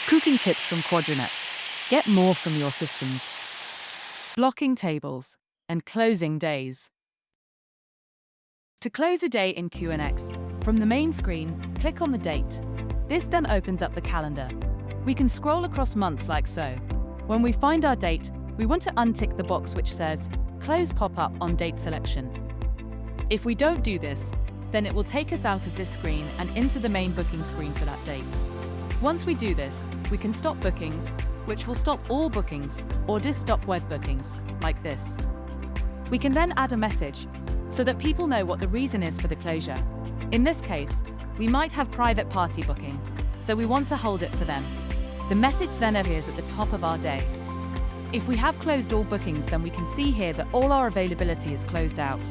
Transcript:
Cooking tips from Quadranet. Get more from your systems. Blocking tables and closing days. To close a day in QNX, from the main screen, click on the date. This then opens up the calendar. We can scroll across months like so. When we find our date, we want to untick the box which says Close pop-up on date selection. If we don't do this, then it will take us out of this screen and into the main booking screen for that date. Once we do this, we can stop bookings, which will stop all bookings, or stop web bookings, like this. We can then add a message, so that people know what the reason is for the closure. In this case, we might have private party booking, so we want to hold it for them. The message then appears at the top of our day. If we have closed all bookings, then we can see here that all our availability is closed out.